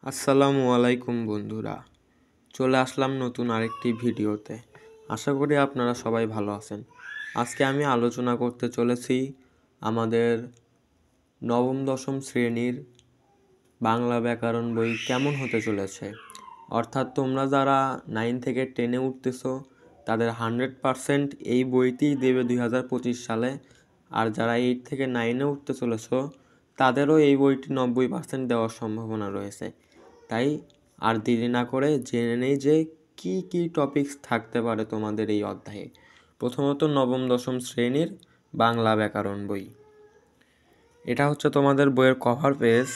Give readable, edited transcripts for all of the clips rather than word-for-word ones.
আসসালামু আলাইকুম বন্ধুরা, চলে আসলাম নতুন আরেকটি ভিডিওতে। আশা করি আপনারা সবাই ভালো আছেন। আজকে আমি আলোচনা করতে চলেছি আমাদের নবম দশম শ্রেণীর বাংলা ব্যাকরণ বই কেমন হতে চলেছে। অর্থাৎ তোমরা যারা 9 থেকে 10-এ উঠতেছো তাদের 100% এই বইটিই দেবে 2025 সালে, আর যারা 8 থেকে 9-এ উঠতে চলেছো তাদেরও এই বইটি 90% দেওয়ার সম্ভাবনা রয়েছে। তাই আর দেরি না করে জেনে নেই যে কি কি টপিকস থাকতে পারে তোমাদের এই অধ্যায়ে। প্রথমত নবম দশম শ্রেণীর বাংলা ব্যাকরণ বই। এটা হচ্ছে তোমাদের বইয়ের কভার পেজ।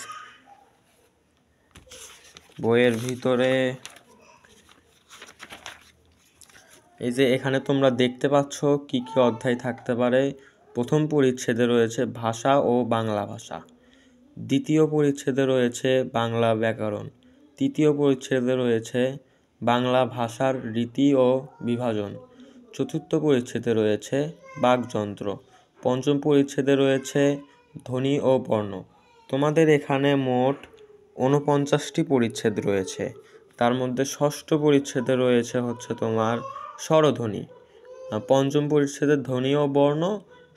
বইয়ের ভিতরে এই যে এখানে তোমরা দেখতে পাচ্ছ কি কি অধ্যায় থাকতে পারে। প্রথম পরিচ্ছেদে রয়েছে ভাষা ও বাংলা ভাষা, দ্বিতীয় পরিচ্ছেদে রয়েছে বাংলা ব্যাকরণ, তৃতীয় পরিচ্ছেদে রয়েছে বাংলা ভাষার রীতি ও বিভাজন, চতুর্থ পরিচ্ছেদে রয়েছে বাকযন্ত্র, পঞ্চম পরিচ্ছেদে রয়েছে ধ্বনি ও বর্ণ। তোমাদের এখানে মোট 49টি পরিচ্ছেদ রয়েছে। তার মধ্যে ষষ্ঠ পরিচ্ছেদে রয়েছে হচ্ছে তোমার স্বরধ্বনি, পঞ্চম পরিচ্ছেদে ধ্বনি ও বর্ণ,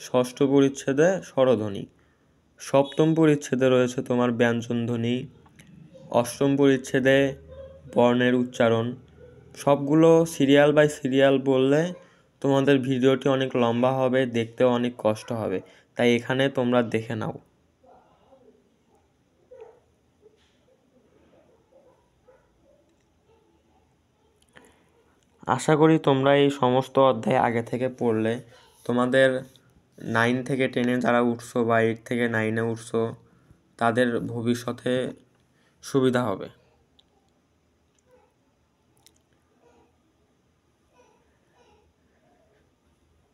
ষষ্ঠ পরিচ্ছেদে স্বরধ্বনি, সপ্তম পরিচ্ছেদে রয়েছে তোমার ব্যঞ্জনধ্বনি, অষ্টম পরিচ্ছেদে বর্ণের উচ্চারণ। সবগুলো সিরিয়াল বাই সিরিয়াল বললে তোমাদের ভিডিওটি অনেক লম্বা হবে, দেখতেও অনেক কষ্ট হবে, তাই এখানে তোমরা দেখে নাও। আশা করি তোমরা এই সমস্ত অধ্যায় আগে থেকে পড়লে তোমাদের 9 থেকে 10-এ যারা উঠছো বা 8 থেকে 9-এ উঠছো তাদের ভবিষ্যতে সুবিধা হবে।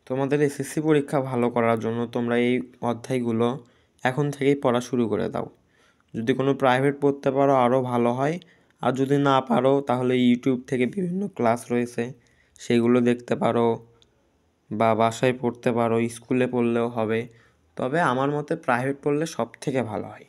তোমাদের এসএসসি পরীক্ষা ভালো করার জন্য তোমরা এই অধ্যায়গুলো এখন থেকেই পড়া শুরু করে দাও। যদি কোনো প্রাইভেট পড়তে পারো আরও ভালো হয়, আর যদি না পারো তাহলে ইউটিউব থেকে বিভিন্ন ক্লাস রয়েছে সেগুলো দেখতে পারো, বা বাসায় পড়তে পারো, স্কুলে পড়লেও হবে। তবে আমার মতে প্রাইভেট পড়লে সব থেকে ভালো হয়।